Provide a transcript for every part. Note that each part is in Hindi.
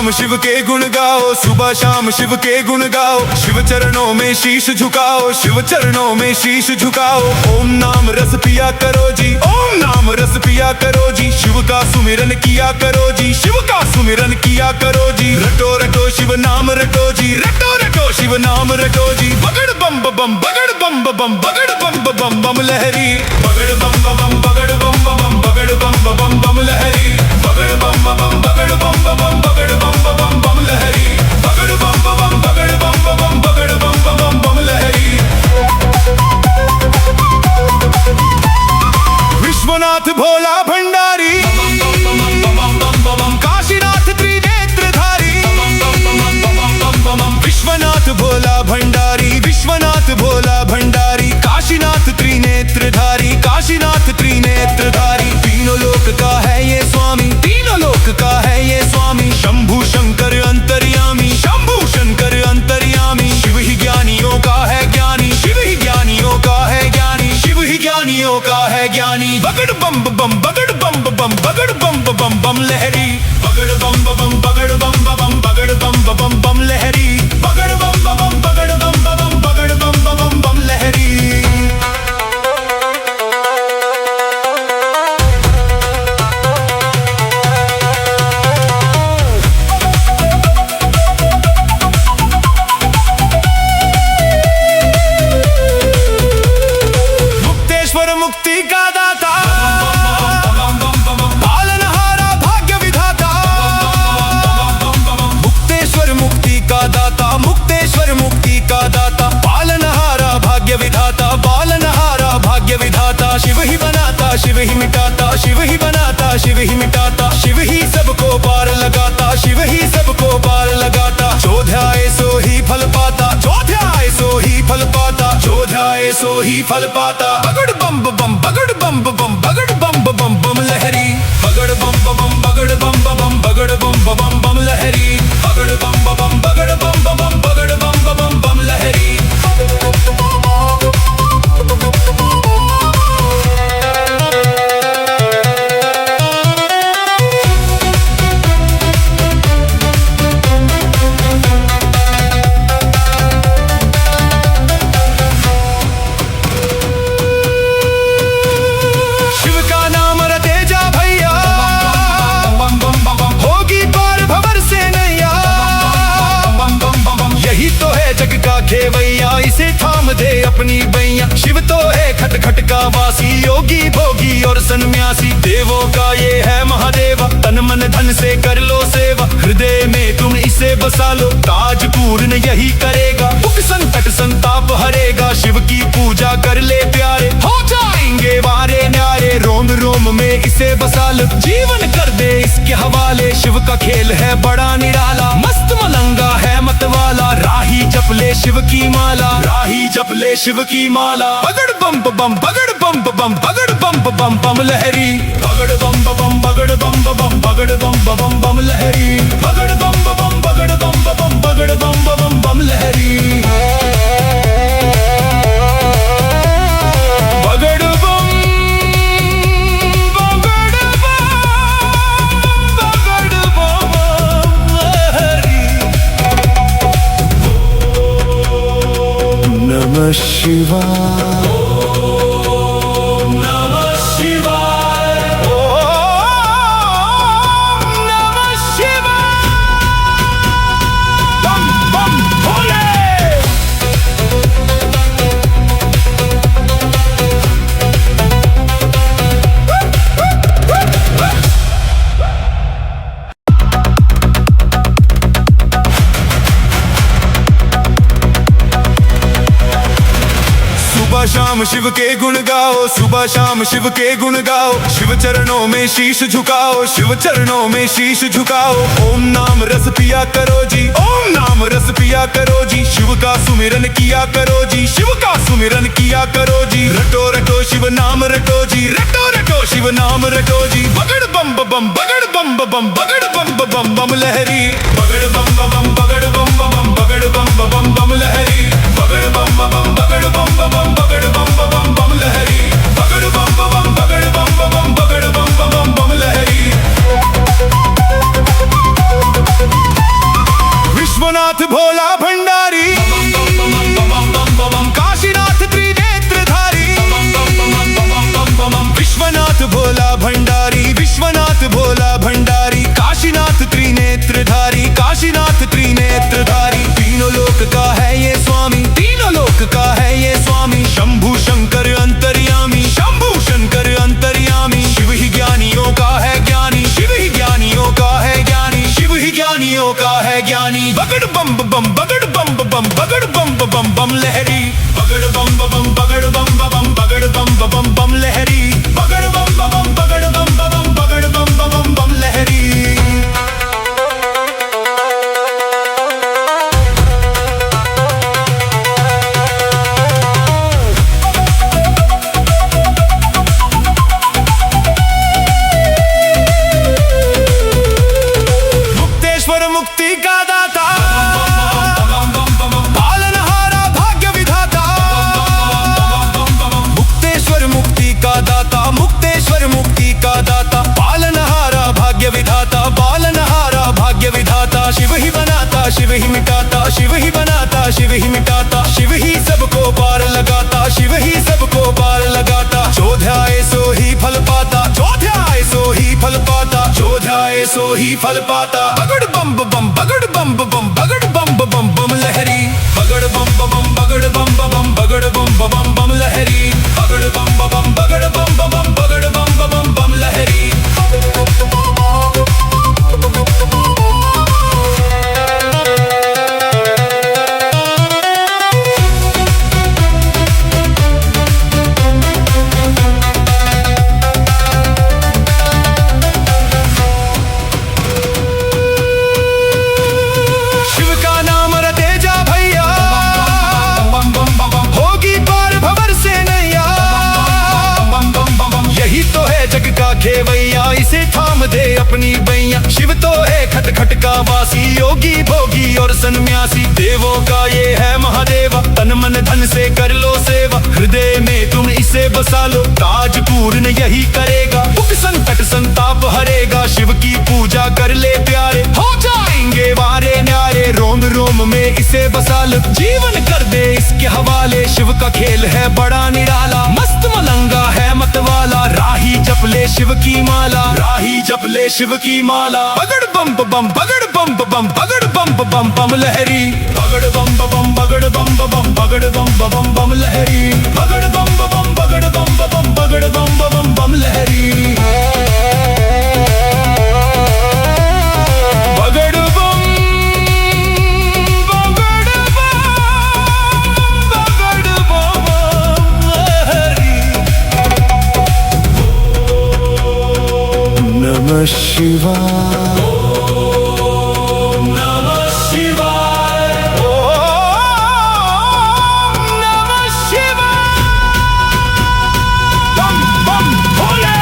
शाम शिव के गुण गाओ, सुबह शाम शिव के गुण गाओ। शिव चरणों में शीश झुकाओ, शिव चरणों में शीश झुकाओ। ओम नाम रस पिया करो जी, ओम नाम रस पिया करो जी। शिव का सुमिरन किया करो जी, शिव का सुमिरन किया करो जी। रटो रटो शिव नाम रटो जी, रटो रटो शिव नाम रटो जी। बगड़ बम बम बगड़ बम बम बगड़ बम बम बम लहरी। बगड़ बम बम बगड़ बम बम बगड़ बम बम बम लहरी। बगड़ बम बम बगड़ बम बम बगड़ बम बम बम लहरी। बगड़ बम बम बगड़ बम बम बगड़ बम बम बम लहरी। विश्वनाथ भोला भंडारी, काशीनाथ त्रिनेत्रधारी। विश्वनाथ भोला भंडारी, विश्वनाथ भोला भंडारी। काशीनाथ त्रिनेत्रधारी, काशीनाथ त्रिनेत्रधारी। तीनों लोक का है ये स्वामी, तीनों लोक का है ये स्वामी। शंभु शंकर अंतर्यामी, शंभु शंकर अंतर्यामी। शिव ही ज्ञानियों का है ज्ञानी, शिव ही ज्ञानियों का है ज्ञानी। शिव ही ज्ञानियों का है ज्ञानी। बगड़ बम बम बगड़ बम बम बगड़ बम बम बम लहरी। बगड़ बम बम बगड़ बम बम बगड़ बम बम बम लहरी। बगड़ बम बम बगड़ बम बम बगड़ बम बम बम लहरी। मुक्तेश्वर मुक्ति का दाता, पालनहारा भाग्य विधाता। मुक्तेश्वर मुक्ति का दाता, मुक्तेश्वर मुक्ति का दाता। पालनहारा भाग्य विधाता, पालनहारा भाग्य विधाता। शिव ही बनाता, शिव ही मिटाता, शिव ही बनाता, शिव ही मिटाता। शिव ही सबको पार लगाता, शिव ही सबको पार लगाता। जो ध्याए सो ही फल पाता, जो ध्याए सो ही फल पाता, जो ध्याए सो ही फल पाता। बगड़ बम बम बगड़ बम बम बगड़ बम बम बम लहरी। बगड़ बम बम बगड़ बम बम बगड़ बम बम बम लहरी। बगड़ बम बम बगड़ बम बम बगड़ बम बम बम लहरी। शिव का नाम रटे जा भैया, होगी पार भंवर से नैया। यही तो है जग का खेवैया, इसे थाम दे अपनी बैया। शिव तो है खट खट का वासी, योगी भोगी और सन्यासी। देवों का ये है महादेवा, तन मन धन से कर लो सेवा। हृदय में तुम इसे बसा लो, ताज पूर्ण यही करेगा। दुख संकट संताप हरेगा, शिव की पूजा कर ले प्यारे। हो जाएंगे वारे न्यारे, रोम रोम में इसे बसा लो। जीवन कर दे इसके हवाले, शिव का खेल है बड़ा निराला। मस्त मलंगा है मतवाला, राही जप ले शिव की माला, राही जप ले शिव की माला। बगड़ बम बम बगड़ बम बम बगड़ बम बम बम लहरी। बगड़ बम बम बगड़ बम बम बगड़ बम बम बम लहरी। बगड़ बम बम बगड़ बम बम बगड़ बम बम बम लहरी। बगड़ बम बगड़ बम बगड़ बम लहरी। नमः शिवाय, ओम नमः शिवाय, ओम नमः शिवाय। बम बम भोले। सुबह शाम शिव के गुण गाओ, सुबह शाम शिव के गुण गाओ। शिव चरणों में शीश झुकाओ, शिव चरणों में शीश झुकाओ। ओम नाम रस पिया करो जी, ओम नाम रस पिया करो जी। शिव का सुमिरन किया करो जी, शिव का सुमिरन किया करो जी। रटो रटो शिव नाम रटो जी, रटो रटो शिव नाम रटो जी। बगड़ बम बम बगड़ बम बम बगड़ बम बम बम लहरी। बगड़ बम बम बगड़ बम बम बगड़ बम बम बम लहरी। बगड़ बम बम बगड़ बम बम बगड़ बम बम बम लहरी। बगड़ बम बम बगड़ बम बम बगड़ बम बम बम लहरी। शिव ही मिटाता, शिव ही बनाता, शिव ही मिटाता, शिव ही सबको पार लगाता, शिव ही सबको पार लगाता। जो ध्याए सो ही फल पाता, जो ध्याए सो ही फल पाता, जो ध्याए सो ही फल पाता। बगड़ बम बम बगड़ बम बम बगड़ बम बम बम लहरी, बगड़ बम बम बगड़ बम बम बगड़ बम बम बम लहरी, बगड़ बम बम बगड़ बम बम बगड़ बम बम बम लहरी। खेवैया इसे थाम दे अपनी बैया, शिव तो है खट खट का वासी, योगी भोगी और सन्यासी। देवों का ये है महादेवा, तन मन धन से कर लो सेवा, हृदय में तुम इसे बसा लो, ताज पूर्ण यही करेगा, दुख संकट संताप हरेगा। शिव की पूजा कर ले प्यारे, हो जाएंगे वारे न्यारे, रोम रोम में इसे बसा लो, जीवन कर दे इसके हवाले। शिव का खेल है बड़ा निराला, मस्त मलंगा है मतवाला, राही जप ले शिव की माला, राही जप ले शिव की माला। बगड़ बम बम बगड़ बम बम बगड़ बम बम बम लहरी, बगड़ बम बम बगड़ बम बम बगड़ बम बम बम लहरी, बगड़ बम बम बगड़ बम बम बगड़ बम बम बम लहरी। नमः शिवाय, ओम नमः शिवाय, ओम नमः शिवाय। बम बम भोले।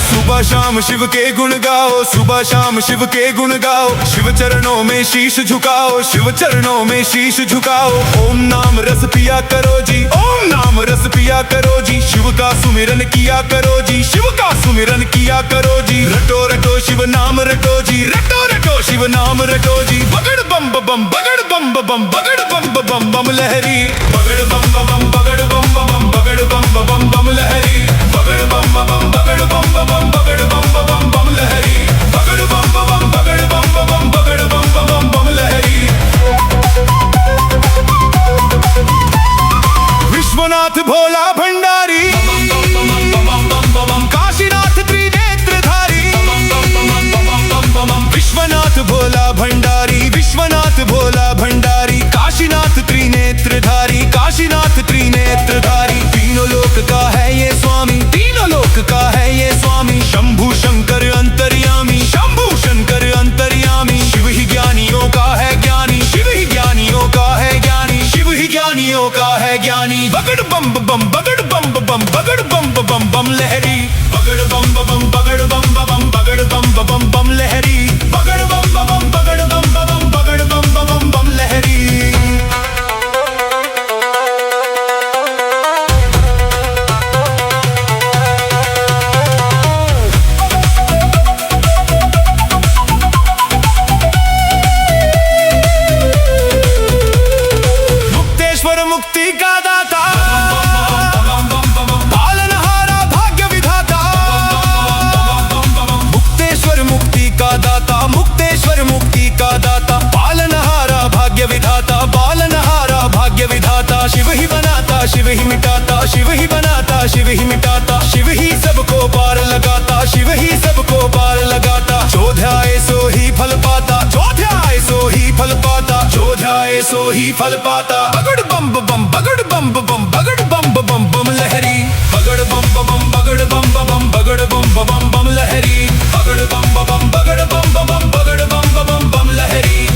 सुबह शाम शिव के गुण गाओ, सुबह शाम शिव के गुण गाओ, शिव चरणों में शीश झुकाओ, शिव चरणों में शीश झुकाओ। ओम नाम रस पिया करो जी, ओम नाम रस पिया करो जी, शिव का सुमिरन किया करो जी, शिव का सुमिरन किया करो जी। रटो रटो शिव नाम रटो जी, रटो रटो शिव नाम रटो जी। बगड़ बम बम बगड़ बम बम बगड़ बम बम बम लहरी, बगड़ बम बम बगड़ बम बम बगड़ बम बम बम लहरी, बगड़ बम बम बगड़ बम बम बगड़ बम बम बम लहरी, बगड़ बम बम बगड़ बम बम बगड़ बम बम बम लहरी। विश्वनाथ भोला भंडारी, काशीनाथ त्रिनेत्रधारी, विश्वनाथ भोला भंडारी, विश्वनाथ भोला भंडारी, काशीनाथ त्रिनेत्रधारी, काशीनाथ त्रिनेत्रधारी। तीनों लोक का है ये स्वामी, तीनों लोक का है ये स्वामी, शंभु शंकर अंतर्यामी, शंभु शंकर अंतर्यामी। शिव ही ज्ञानियों का है ज्ञानी, शिव ही ज्ञानियों का है ज्ञानी, शिव ही ज्ञानियों का है ज्ञानी। बगड़ बम बम बगड़ बम बम बगड़ बम बम बम लहरी, बगड़ बम बम बगड़ बम बम बगड़ बम बम बम लहरी, बगड़ बम बम बगड़ बम बम बगड़ बम बम बम लहरी। मुक्ति का दाता, पालनहारा भाग्य विधाता, मुक्तेश्वर मुक्ति का दाता, मुक्तेश्वर मुक्ति का दाता, पालनहारा भाग्य विधाता, पालनहारा भाग्य विधाता। शिव ही बनाता, शिव ही मिटाता, शिव ही बनाता, शिव ही मिटाता, शिव ही सबको पार लगाता, शिव ही सबको पार लगाता। जो ध्याए सो ही फल पाता, जो ध्याए सो ही फल पाता, जो ध्याए सो ही फल पाता। बगड़ बम बम बगड़ बम बम बगड़ बम बम बम लहरी, बगड़ बम बम बगड़ बम बम बगड़ बम बम बम लहरी, बगड़ बम बम बगड़ बम बम बगड़ बम बम बम लहरी।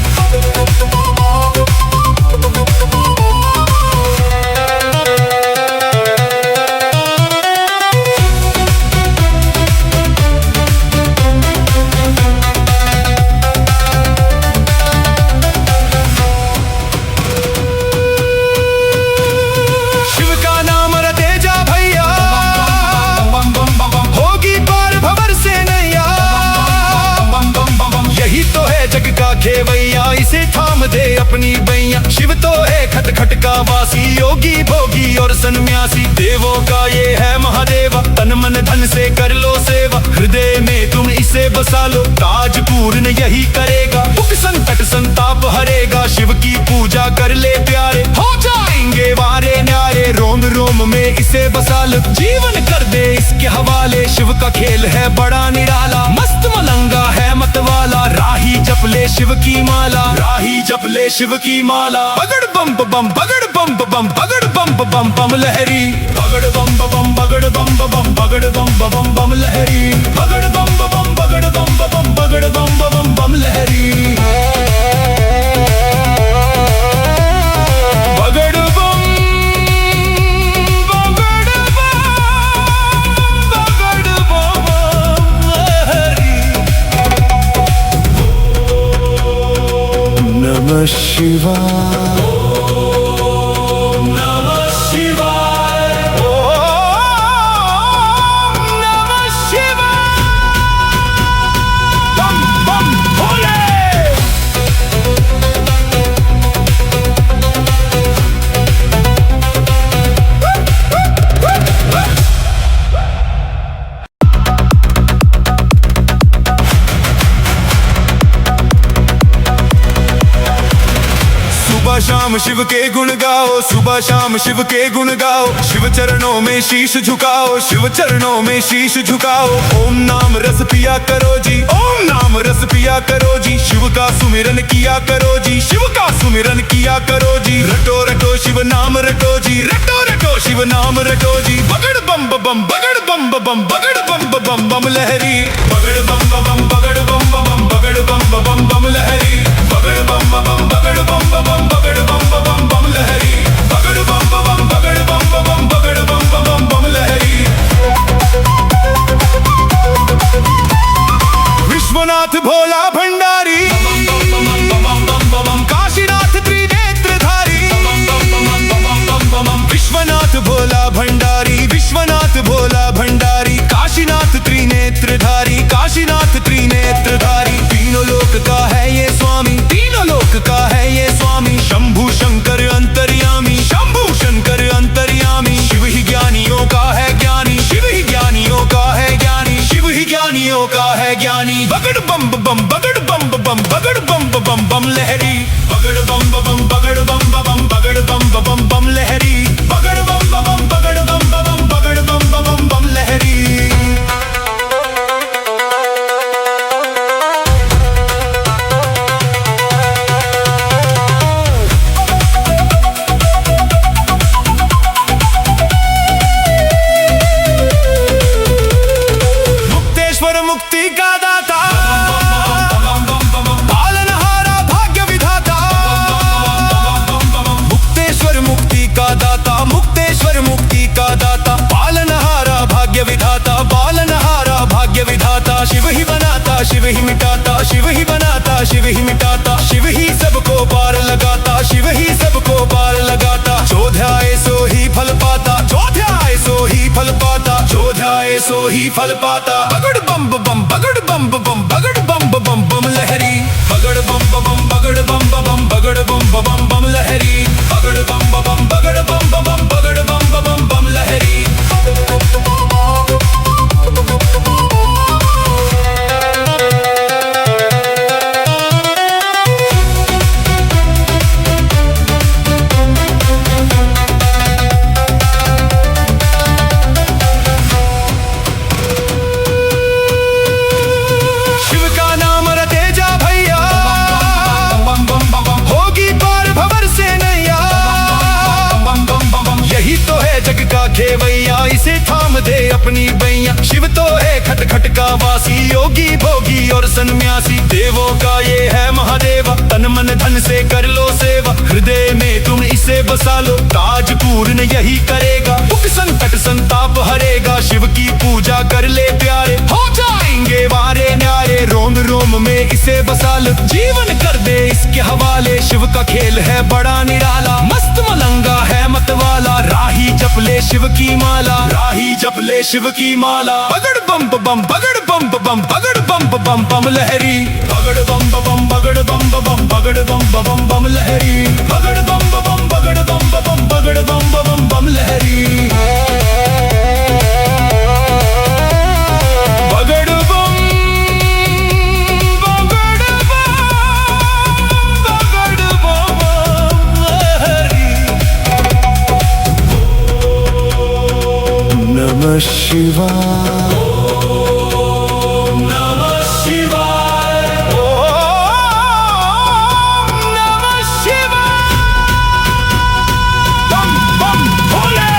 थाम दे अपनी बैया। शिव तो है खट खट का वासी, योगी भोगी और सन्यासी। देवों का ये है महादेवा, तन मन धन से कर लो सेवा। हृदय में तुम इसे बसा लो, काज पूर्ण यही करेगा। दुख संकट संताप हरेगा, शिव की पूजा कर ले प्यारे, हो जाएंगे वारे न्यारे। रोम रोम में इसे बसा लो, जीवन कर दे इसके हवाले। शिव का खेल है बड़ा निराला, मस्त मलंगा है मतवाला। राही जप ले शिव की माला, राही जप ले शिव की माला। बगड़ बम बम बगड़ बम बम बगड़ बम बम बम लहरी, बगड़ बम बम बगड़ बम बम बगड़ बम बम बम लहरी, बगड़ बम बम बगड़ बम बम बगड़ बम बम बम लहरी। नमः शिवाय, ओम नमः शिवाय, ओम नमः शिवाय। बम बम भोले। सुबह शाम शिव के गुण गाओ, सुबह शाम शिव के गुण गाओ। शिव चरणों में शीश झुकाओ, शिव चरणों में शीश झुकाओ। ओम नाम रस पिया करो जी, ओम नाम रस पिया करो जी। शिव का सुमिरन किया करो जी, शिव का सुमिरन किया करो जी। रटो रटो शिव नाम रटो जी, रटो रटो शिव नाम रटो जी। बगड़ बम बम बगड़ बम बम बगड़ बम बम बम लहरी, बगड़ बम बम बगड़ बम बम बगड़ बम बम बम लहरी, बगड़ बम बम बगड़ बम बम बगड़ बम बम बम लहरी, बगड़ बम बम बगड़ बम बम बगड़ बम बम बम लहरी। विश्वनाथ भोला भंडारी, काशीनाथ त्रिनेत्रधारी। विश्वनाथ भोला भंडारी, विश्वनाथ भोला भंडारी। काशीनाथ त्रिनेत्रधारी, काशीनाथ त्रिनेत्रधारी। तीनों लोक का है ये स्वामी, तीनों लोक का है ये स्वामी। शंभु शंकर अंतर्यामी, शंभु शंकर अंतर्यामी। शिव ही ज्ञानियों का है ज्ञानी, शिव ही ज्ञानियों का है ज्ञानी, शिव ही ज्ञानियों का है ज्ञानी। बगड़ बम बम बगड़ बम बम बगड़ बम बम बम लहरी, बगड़ बम बम बगड़ बम बम बगड़ बम बम बम लहरी, बगड़ बम बम बगड़ बम बम बगड़ बम बम बम लहरी। मुक्ति का दाता, पालनहारा भाग्य विधाता। मुक्तेश्वर मुक्ति का दाता, मुक्तेश्वर मुक्ति का दाता। पालनहारा भाग्य विधाता, पालनहारा भाग्य विधाता। शिव ही बनाता, शिव ही मिटाता, शिव ही बनाता, शिव ही मिटाता। शिव ही सबको पार लगाता, शिव ही सबको पार लगाता। जो ध्याए सो ही फल पाता, जो ध्याए सो ही फल पाता, जो ध्याए सो ही फल पाता। बगड़ बम बम बगड़ बम बम बगड़ बम बम बम लहरी, बगड़ बम बम बगड़ बम बम बगड़ बम बम बम लहरी, बगड़ बम बम बगड़ बम बम बगड़ बम बम बम लहरी। खेवैया इसे थाम दे अपनी बैया। शिव तो है खट खट का वासी, योगी भोगी और सन्यासी। देवों का ये है महादेवा, तन मन धन से कर लो सेवा। हृदय में तुम इसे बसा लो, काज पूर्ण यही करेगा। दुख संकट संताप हरेगा, शिव की पूजा कर ले प्यारे, हो जाएंगे वारे न्यारे। रोम रोम में इसे बसा लो, जीवन कर दे इसके हवाले। शिव का खेल है बड़ा निराला, मस्त मलंगा है मतवाला। राही जप ले शिव की माला, राही जप ले ले शिव की माला। बगड़ बम बम बगड़ बम बम बगड़ बम बम बम लहरी। बगड़ बम बम बगड़ बम बम बगड़ बम बम लहरी। बगड़ बम बम बगड़ बम बम बगड़ बम बम लहरी। नमः शिवाय, ओम नमः शिवाय, ओम नमः शिवाय। बम बम भोले।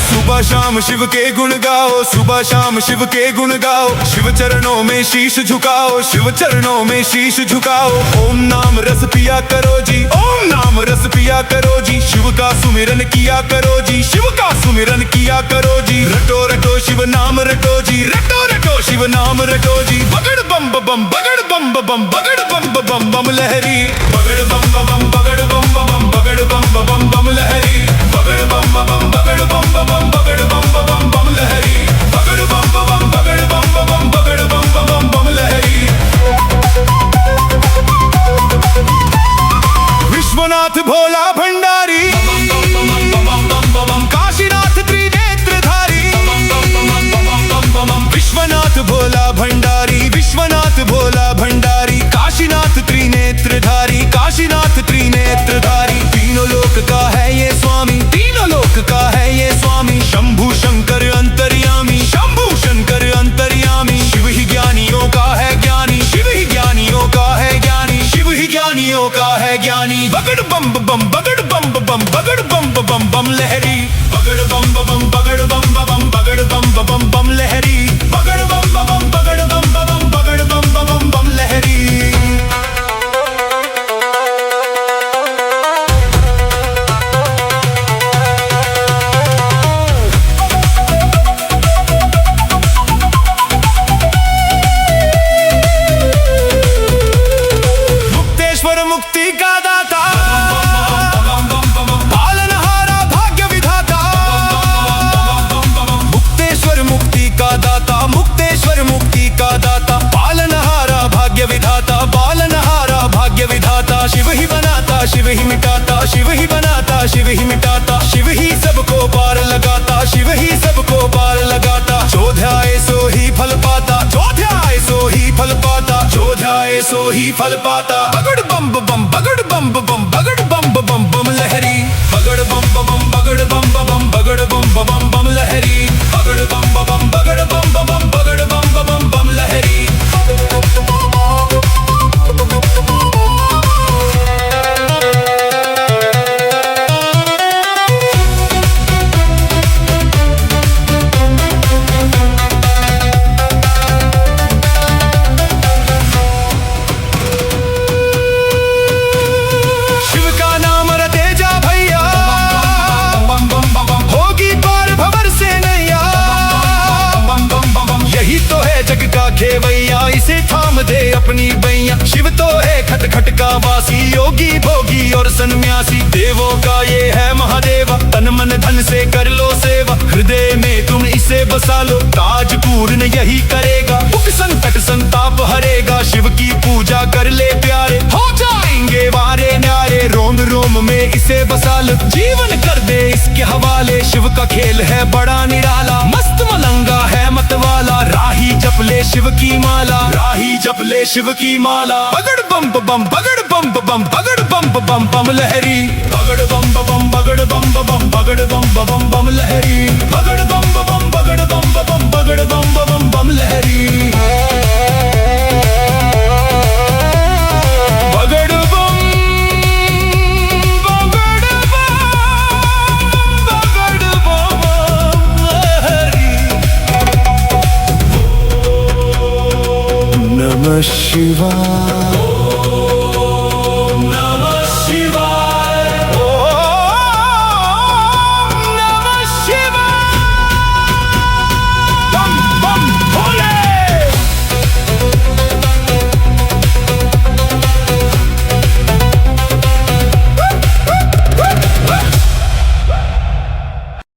सुबह शाम शिव के गुण गाओ, सुबह शाम शिव के गुण गाओ। शिव चरणों में शीश झुकाओ, शिव चरणों में शीश झुकाओ। ओम नाम रस पिया करो जी, ओम नाम रस पिया करो जी। शिव का सुमिरन किया करो जी, शिव का सुमिरन किया करो जी। रटो रटो शिव नाम रटो जी, रटो रटो शिव नाम रटो जी। बगड़ बम बम बगड़ बम बम बगड़ बम बम बम लहरी। बगड़ बम बम बगड़ बम बम बगड़ बम बम बम लहरी। बगड़ बम बम बगड़ बम बम बगड़ बम बम बम लहरी। बगड़ बम बम बगड़ बम बम बगड़ बम बम बम लहरी। विश्वनाथ भोला भंडारी, काशीनाथ त्रिनेत्रधारी। विश्वनाथ भोला भंडारी, विश्वनाथ भोला भंडारी। काशीनाथ त्रिनेत्रधारी, काशीनाथ त्रिनेत्रधारी। तीनों लोक का है ये स्वामी, तीनों लोक का है ये स्वामी। शंभु शंकर अंतर्यामी, शंभु शंकर अंतर्यामी। शिव ही ज्ञानियों का है ज्ञानी, शिव ही ज्ञानियों का है ज्ञानी। शिव ही ज्ञानियों का है ज्ञानी। बगड़ बम बम बगड़ बम बम बगड़ बम बम बम लहरी। बगड़ बम बम बगड़ बम बम बगड़ बम बम बम लहरी। बगड़ बम बम बगड़ बम बम बगड़ बम बम बम लहरी। मुक्ति का दाता, पालनहारा भाग्य विधाता। मुक्तेश्वर मुक्ति का दाता, मुक्तेश्वर मुक्ति का दाता। पालनहारा भाग्य विधाता, पालनहारा भाग्य विधाता। शिव ही बनाता, शिव ही मिटाता, शिव ही बनाता, शिव ही मिटाता। शिव ही सबको पार लगाता, शिव ही सबको पार लगाता। जो ध्याए सो ही फल पाता, जो ध्याए सो ही फल पाता, जो ध्याए सो ही फल पाता। बगड़ बम बम बगड़ बम बम बगड़ बम बम बम लहरी। बगड़ बम बम बगड़ बम बम बगड़ बम बम बम लहरी। बगड़ बम बम बगड़ बम बम बगड़ बम बम बम लहरी। खेवैया इसे थाम दे अपनी बैया। शिव तो है खट खट का वासी, योगी भोगी और सन्यासी। देवों का ये है महादेवा, तन मन धन से कर लो सेवा। हृदय में तुम इसे बसा लो, ताज पूर्ण यही करेगा। दुख संकट संताप हरेगा, शिव की पूजा कर ले प्यारे। हो जाएंगे वारे न्यारे, रोम रोम में इसे बसा लो। जीवन कर दे इसके हवाले, शिव का खेल है बड़ा निराला। मस्त मलंगा है मतवाला, राही जप ले शिव की माला, राही जप ले शिव की माला। बगड़ बम बम बगड़ बम बम बगड़ बम बम बम लहरी। बगड़ बम बम बगड़ बम बम बगड़ बम बम बम लहरी। बगड़ बम बम बगड़ बम बम बगड़ बम बम बम लहरी। नमः शिवाय।